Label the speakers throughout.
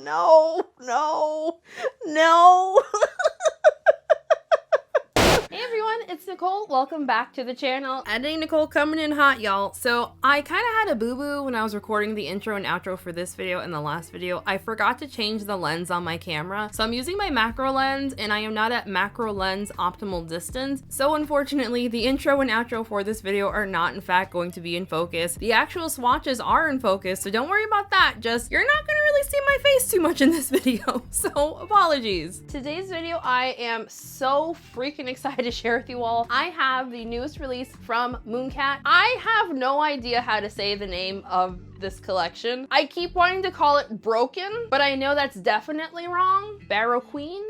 Speaker 1: No, no, no. Hey everyone, it's Nicole. Welcome back to the channel. Editing Nicole coming in hot, y'all. So I kind of had a boo-boo when I was recording the intro and outro for this video and the last video. I forgot to change the lens on my camera. So I'm using my macro lens and I am not at macro lens optimal distance. So unfortunately, the intro and outro for this video are not in fact going to be in focus. The actual swatches are in focus, so don't worry about that. Just, you're not gonna really see my face too much in this video. So apologies. Today's video, I am so freaking excited to share with you all. I have the newest release from Mooncat. I have no idea how to say the name of this collection. I keep wanting to call it Baroquen, but I know that's definitely wrong. Baroquen?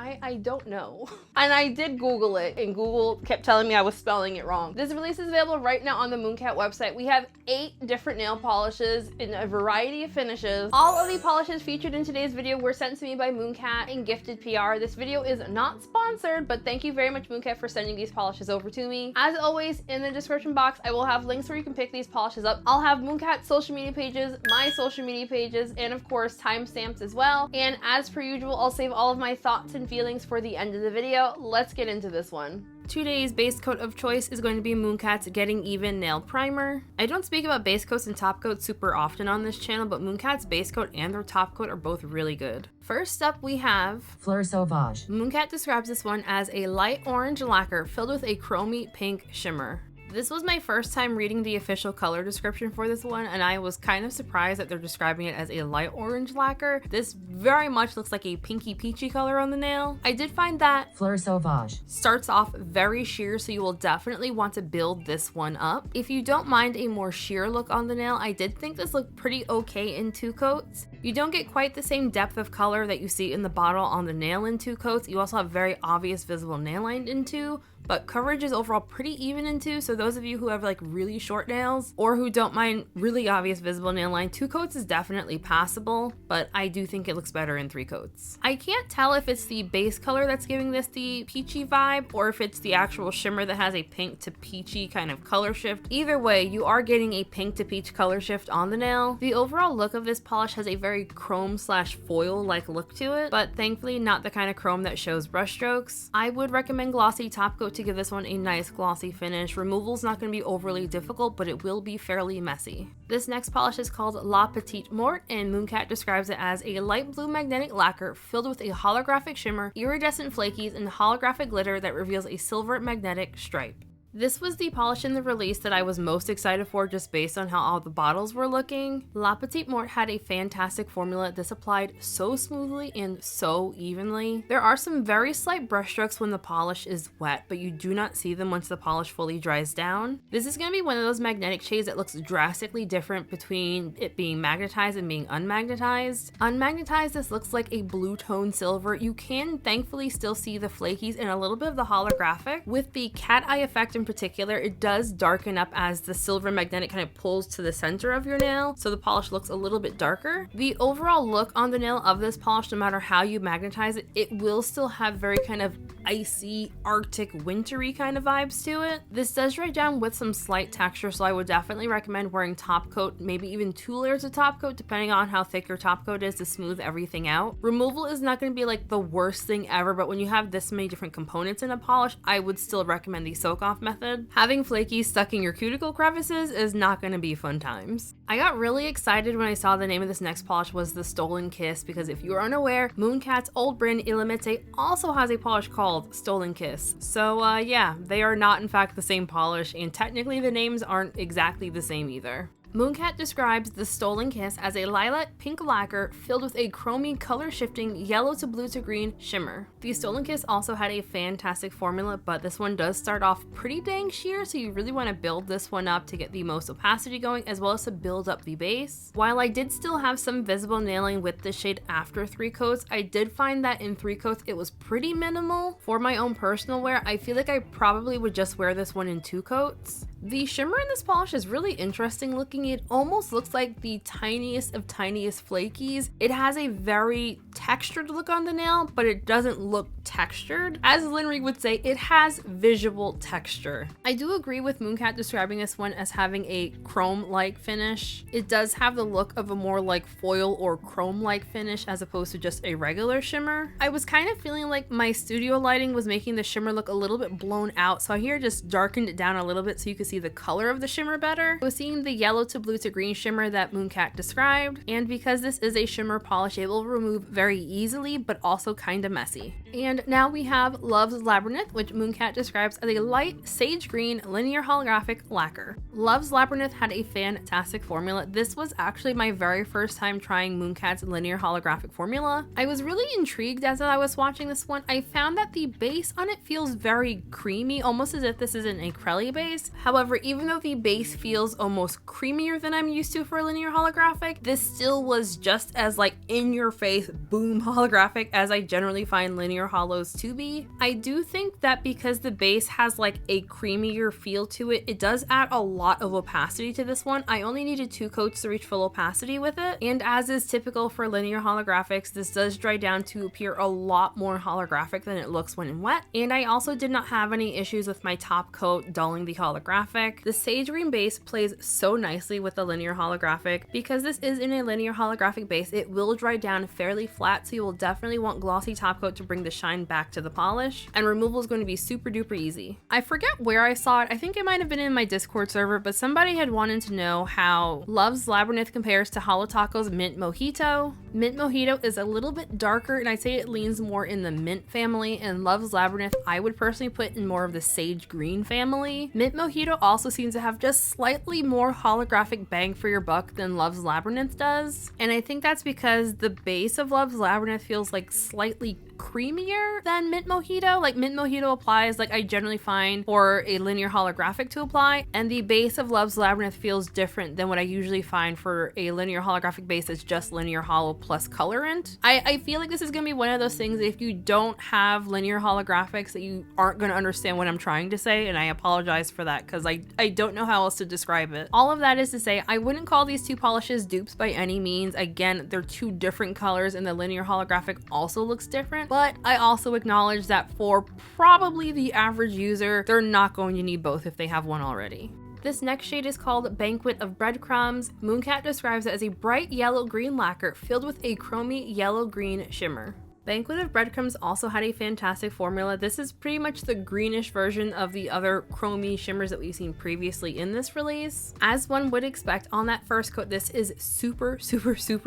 Speaker 1: I don't know. And I did Google it and Google kept telling me I was spelling it wrong. This release is available right now on the Mooncat website. We have 8 different nail polishes in a variety of finishes. All of the polishes featured in today's video were sent to me by Mooncat and gifted PR. This video is not sponsored, but thank you very much Mooncat for sending these polishes over to me. As always, in the description box, I will have links where you can pick these polishes up. I'll have Mooncat's social media pages, my social media pages, and of course timestamps as well. And as per usual, I'll save all of my thoughts and feelings for the end of the video. Let's get into this one. Today's base coat of choice is going to be Mooncat's Getting Even Nail Primer. I don't speak about base coats and top coats super often on this channel, but Mooncat's base coat and their top coat are both really good. First up, we have
Speaker 2: Fleur Sauvage.
Speaker 1: Mooncat describes this one as a light orange lacquer filled with a chromy pink shimmer. This was my first time reading the official color description for this one, and I was kind of surprised that they're describing it as a light orange lacquer. This very much looks like a pinky peachy color on the nail. I did find that
Speaker 2: Fleur Sauvage
Speaker 1: starts off very sheer, so you will definitely want to build this one up. If you don't mind a more sheer look on the nail, I did think this looked pretty okay in 2 coats. You don't get quite the same depth of color that you see in the bottle on the nail in 2 coats. You also have very obvious visible nail line in 2. But coverage is overall pretty even in 2, so those of you who have like really short nails or who don't mind really obvious visible nail line, 2 coats is definitely passable, but I do think it looks better in 3 coats. I can't tell if it's the base color that's giving this the peachy vibe or if it's the actual shimmer that has a pink to peachy kind of color shift. Either way, you are getting a pink to peach color shift on the nail. The overall look of this polish has a very chrome slash foil like look to it, but thankfully not the kind of chrome that shows brush strokes. I would recommend glossy top coat to give this one a nice glossy finish. Removal is not going to be overly difficult, but it will be fairly messy. This next polish is called La Petite Mort, and Mooncat describes it as a light blue magnetic lacquer filled with a holographic shimmer, iridescent flakies, and holographic glitter that reveals a silver magnetic stripe. This was the polish in the release that I was most excited for just based on how all the bottles were looking. La Petite Mort had a fantastic formula. This applied so smoothly and so evenly. There are some very slight brush strokes when the polish is wet, but you do not see them once the polish fully dries down. This is going to be one of those magnetic shades that looks drastically different between it being magnetized and being unmagnetized. Unmagnetized, this looks like a blue tone silver. You can thankfully still see the flakies and a little bit of the holographic. With the cat eye effect in particular, it does darken up as the silver magnetic kind of pulls to the center of your nail, so the polish looks a little bit darker. The overall look on the nail of this polish, no matter how you magnetize it, it will still have very kind of icy, arctic, wintry kind of vibes to it. This does dry down with some slight texture, so I would definitely recommend wearing top coat, maybe even 2 layers of top coat, depending on how thick your top coat is to smooth everything out. Removal is not going to be like the worst thing ever, but when you have this many different components in a polish, I would still recommend the soak-off method. Having flakies stuck in your cuticle crevices is not going to be fun times. I got really excited when I saw the name of this next polish was the Stolen Kiss, because if you are unaware, Mooncat's old brand Illimite also has a polish called Stolen Kiss. So yeah, they are not in fact the same polish, and technically the names aren't exactly the same either. Mooncat describes the Stolen Kiss as a lilac pink lacquer filled with a chromy color shifting yellow to blue to green shimmer. The Stolen Kiss also had a fantastic formula, but this one does start off pretty dang sheer, so you really want to build this one up to get the most opacity going as well as to build up the base. While I did still have some visible nailing with this shade after 3 coats, I did find that in 3 coats it was pretty minimal. For my own personal wear, I feel like I probably would just wear this one in 2 coats. The shimmer in this polish is really interesting looking. It almost looks like the tiniest of tiniest flakies. It has a very textured look on the nail, but it doesn't look textured. As Linry would say, it has visual texture. I do agree with Mooncat describing this one as having a chrome-like finish. It does have the look of a more like foil or chrome-like finish as opposed to just a regular shimmer. I was kind of feeling like my studio lighting was making the shimmer look a little bit blown out, so I here just darkened it down a little bit so you could see the color of the shimmer better. I was seeing the yellow to blue to green shimmer that Mooncat described, and because this is a shimmer polish, it will remove very easily, but also kind of messy. And now we have Love's Labyrinth, which Mooncat describes as a light sage green linear holographic lacquer. Love's Labyrinth had a fantastic formula. This was actually my very first time trying Mooncat's linear holographic formula. I was really intrigued as I was watching this one. I found that the base on it feels very creamy, almost as if this is an acrylic base. However, even though the base feels almost creamier than I'm used to for a linear holographic, this still was just as like in your face boom holographic as I generally find linear holos to be. I do think that because the base has like a creamier feel to it, it does add a lot of opacity to this one. I only needed 2 coats to reach full opacity with it, and as is typical for linear holographics, this does dry down to appear a lot more holographic than it looks when wet. And I also did not have any issues with my top coat dulling the holographic. The sage green base plays so nicely with the linear holographic. Because this is in a linear holographic base, it will dry down fairly flat, so you will definitely want glossy top coat to bring the shine back to the polish, and removal is going to be super duper easy. I forget where I saw it. I think it might have been in my Discord server, but somebody had wanted to know how Love's Labyrinth compares to Holotaco's Mint Mojito. Mint Mojito is a little bit darker, and I'd say it leans more in the mint family, and Love's Labyrinth I would personally put in more of the sage green family. Mint Mojito also seems to have just slightly more holographic bang for your buck than Love's Labyrinth does, and I think that's because the base of Love's Labyrinth feels like slightly creamier than Mint Mojito. Like Mint Mojito applies like I generally find for a linear holographic to apply, and the base of Love's Labyrinth feels different than what I usually find for a linear holographic base that's just linear holo plus colorant. I feel like this is gonna be one of those things that if you don't have linear holographics that you aren't gonna understand what I'm trying to say, and I apologize for that because I don't know how else to describe it. All of that is to say, I wouldn't call these 2 polishes dupes by any means. Again, they're 2 different colors and the linear holographic also looks different, but I also acknowledge that for probably the average user, they're not going to need both if they have one already. This next shade is called Banquet of Breadcrumbs. Mooncat describes it as a bright yellow-green lacquer filled with a chromy yellow-green shimmer. Banquet of Breadcrumbs also had a fantastic formula. This is pretty much the greenish version of the other chromy shimmers that we've seen previously in this release. As one would expect, on that first coat, this is super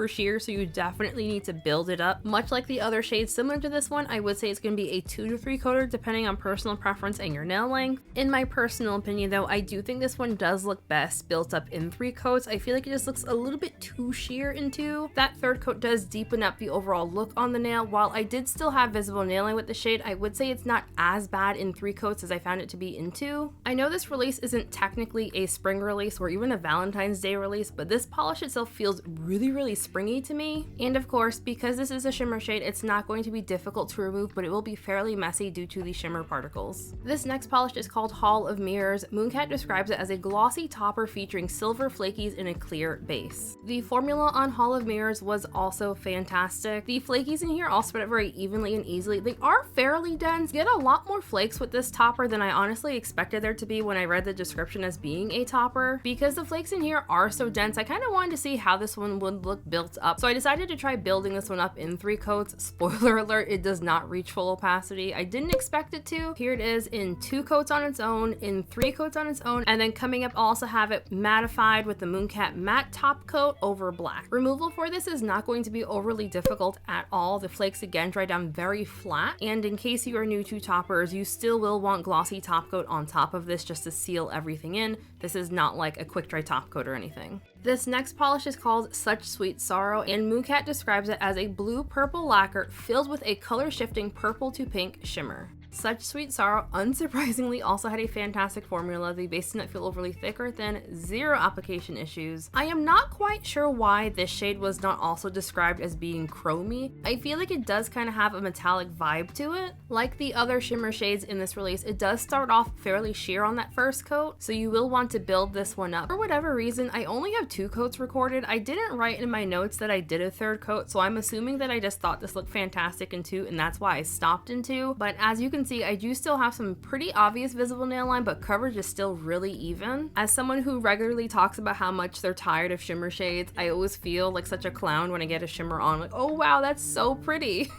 Speaker 1: sheer, so you definitely need to build it up. Much like the other shades similar to this one, I would say it's going to be a 2 to 3 coater depending on personal preference and your nail length. In my personal opinion though, I do think this one does look best built up in 3 coats. I feel like it just looks a little bit too sheer in 2. That third coat does deepen up the overall look on the nail. While I did still have visible nailing with the shade, I would say it's not as bad in 3 coats as I found it to be in 2. I know this release isn't technically a spring release or even a Valentine's Day release, but this polish itself feels really springy to me. And of course, because this is a shimmer shade, it's not going to be difficult to remove, but it will be fairly messy due to the shimmer particles. This next polish is called Hall of Mirrors. Mooncat describes it as a glossy topper featuring silver flakies in a clear base. The formula on Hall of Mirrors was also fantastic. The flakies in here all spread out very evenly and easily. They are fairly dense. You get a lot more flakes with this topper than I honestly expected there to be when I read the description as being a topper. Because the flakes in here are so dense, I kind of wanted to see how this one would look built up. So I decided to try building this one up in 3 coats. Spoiler alert, it does not reach full opacity. I didn't expect it to. Here it is in 2 coats on its own, in 3 coats on its own, and then coming up I'll also have it mattified with the Mooncat matte top coat over black. Removal for this is not going to be overly difficult at all. The flakes again dry down very flat, and in case you are new to toppers, you still will want glossy top coat on top of this just to seal everything in. This is not like a quick dry top coat or anything. This next polish is called Such Sweet Sorrow, and Mooncat describes it as a blue-purple lacquer filled with a color-shifting purple to pink shimmer. Such Sweet Sorrow unsurprisingly also had a fantastic formula. The base did not feel overly thick or thin, zero application issues. I am not quite sure why this shade was not also described as being chromy. I feel like it does kind of have a metallic vibe to it. Like the other shimmer shades in this release, it does start off fairly sheer on that first coat, so you will want to build this one up. For whatever reason, I only have 2 coats recorded. I didn't write in my notes that I did a 3rd coat, so I'm assuming that I just thought this looked fantastic in 2, and that's why I stopped in 2. But as you can see, I do still have some pretty obvious visible nail line, but coverage is still really even. As someone who regularly talks about how much they're tired of shimmer shades, I always feel like such a clown when I get a shimmer on, like, oh wow, that's so pretty.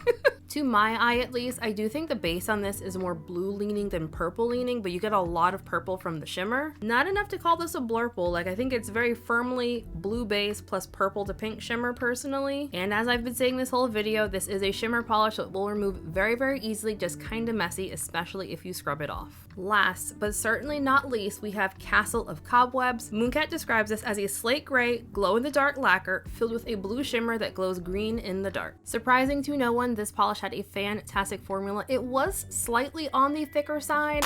Speaker 1: To my eye at least, I do think the base on this is more blue leaning than purple leaning, but you get a lot of purple from the shimmer. Not enough to call this a blurple, like I think it's very firmly blue base plus purple to pink shimmer personally. And as I've been saying this whole video, this is a shimmer polish that will remove very easily, just kind of messy, especially if you scrub it off. Last, but certainly not least, we have Castle of Cobwebs. Mooncat describes this as a slate gray, glow-in-the-dark lacquer filled with a blue shimmer that glows green in the dark. Surprising to no one, this polish had a fantastic formula. It was slightly on the thicker side.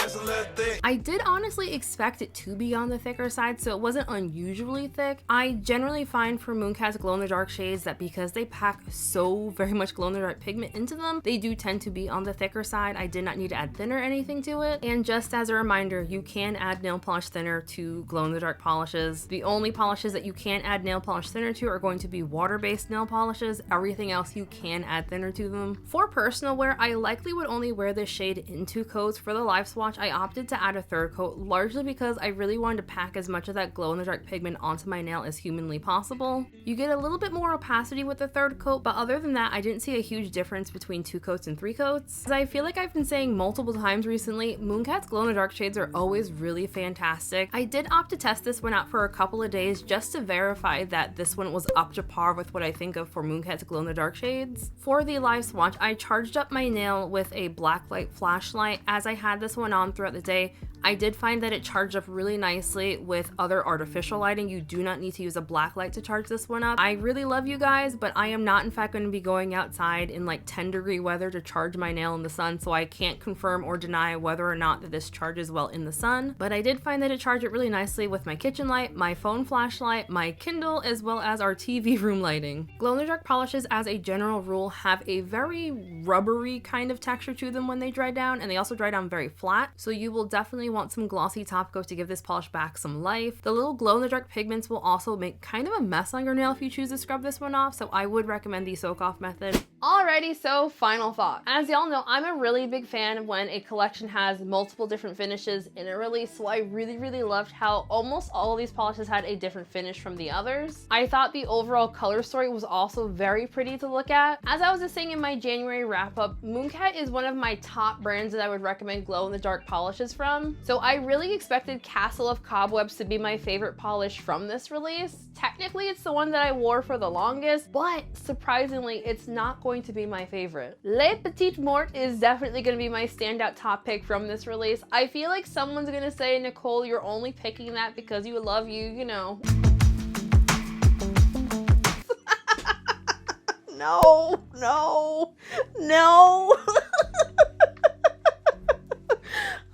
Speaker 1: I did honestly expect it to be on the thicker side, so it wasn't unusually thick. I generally find for Mooncat's glow-in-the-dark shades that because they pack so very much glow-in-the-dark pigment into them, they do tend to be on the thicker side. I did not need to add thinner or anything to it. And just as a reminder, you can add nail polish thinner to glow-in-the-dark polishes. The only polishes that you can't add nail polish thinner to are going to be water-based nail polishes. Everything else you can add thinner to them. For personal wear, I likely would only wear this shade in 2 coats. For the live swatch, I opted to add a 3rd coat, largely because I really wanted to pack as much of that glow-in-the-dark pigment onto my nail as humanly possible. You get a little bit more opacity with the 3rd coat, but other than that, I didn't see a huge difference between 2 coats and 3 coats. As I feel like I've been saying multiple times recently, Mooncat's glow-in-the-dark shades are always really fantastic. I did opt to test this one out for a couple of days just to verify that this one was up to par with what I think of for Mooncat's glow-in-the-dark shades. For the live swatch, I charged up my nail with a blacklight flashlight. As I had this one on throughout the day, I did find that it charged up really nicely with other artificial lighting. You do not need to use a black light to charge this one up. I really love you guys, but I am not in fact going to be going outside in like 10-degree weather to charge my nail in the sun, so I can't confirm or deny whether or not that this charges well in the sun. But I did find that it charged it really nicely with my kitchen light, my phone flashlight, my Kindle, as well as our TV room lighting. Glow-in-the-dark polishes as a general rule have a very rubbery kind of texture to them when they dry down, and they also dry down very flat, so you will definitely want some glossy top coat to give this polish back some life. The little glow-in-the-dark pigments will also make kind of a mess on your nail if you choose to scrub this one off, so I would recommend the soak off method. Alrighty, so final thought. As y'all know, I'm a really big fan of when a collection has multiple different finishes in a release, so I really loved how almost all of these polishes had a different finish from the others. I thought the overall color story was also very pretty to look at. As I was just saying in my January wrap up, Mooncat is one of my top brands that I would recommend glow-in-the-dark polishes from. So I really expected Castle of Cobwebs to be my favorite polish from this release. Technically, it's the one that I wore for the longest, but surprisingly, it's not going to be my favorite. Le Petite Mort is definitely going to be my standout top pick from this release. I feel like someone's going to say, Nicole, you're only picking that because you love you know. No.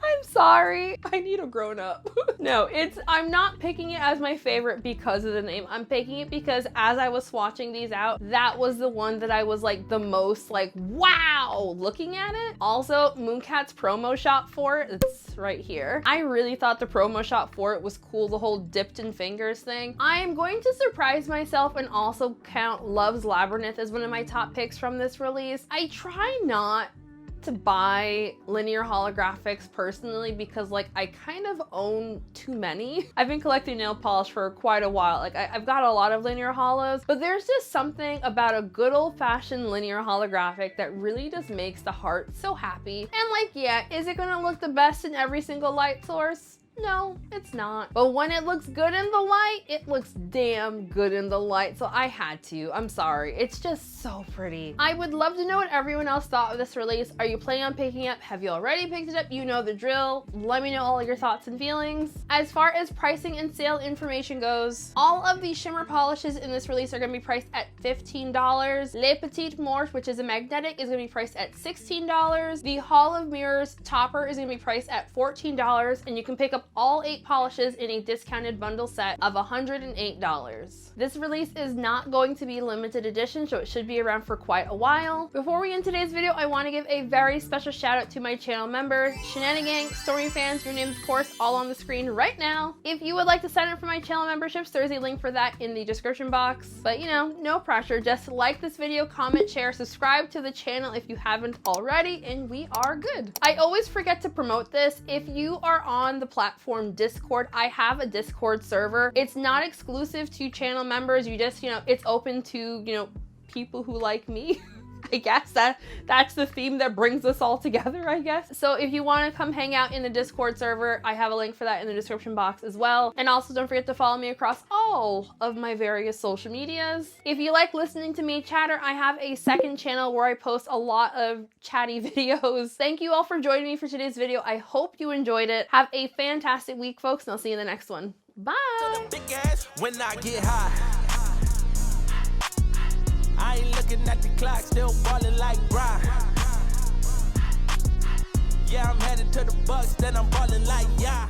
Speaker 1: I'm sorry. I need a grown up. No, I'm not picking it as my favorite because of the name. I'm picking it because as I was swatching these out, that was the one that I was like the most like, wow, looking at it. Also, Mooncat's promo shot for it, it's right here. I really thought the promo shot for it was cool, the whole dipped in fingers thing. I am going to surprise myself and also count Love's Labyrinth as one of my top picks from this release. I try not to buy linear holographics personally because like I kind of own too many. I've been collecting nail polish for quite a while. Like I've got a lot of linear holos, but there's just something about a good old-fashioned linear holographic that really just makes the heart so happy. And like, yeah, is it gonna look the best in every single light source? No, it's not. But when it looks good in the light, it looks damn good in the light. So I had to. I'm sorry. It's just so pretty. I would love to know what everyone else thought of this release. Are you planning on picking it up? Have you already picked it up? You know the drill. Let me know all your thoughts and feelings. As far as pricing and sale information goes, all of the shimmer polishes in this release are going to be priced at $15. Le Petite Mort, which is a magnetic, is going to be priced at $16. The Hall of Mirrors topper is going to be priced at $14, and you can pick up all 8 polishes in a discounted bundle set of $108. This release is not going to be limited edition, so it should be around for quite a while. Before we end today's video, I want to give a very special shout out to my channel members, Shenanigang, Stormy Fans, your names of course all on the screen right now. If you would like to sign up for my channel memberships, there's a link for that in the description box. But you know, no pressure, just like this video, comment, share, subscribe to the channel if you haven't already, and we are good. I always forget to promote this. If you are on the platform Discord, I have a Discord server. It's not exclusive to channel members. You just, you know, it's open to, you know, people who like me. I guess that's the theme that brings us all together, I guess. So if you want to come hang out in the Discord server, I have a link for that in the description box as well. And also don't forget to follow me across all of my various social medias. If you like listening to me chatter, I have a second channel where I post a lot of chatty videos. Thank you all for joining me for today's video. I hope you enjoyed it. Have a fantastic week, folks, and I'll see you in the next one. Bye! When I get high, I ain't looking at the clock, still ballin' like Brian. Yeah, I'm headed to the Bucks, then I'm ballin' like yeah.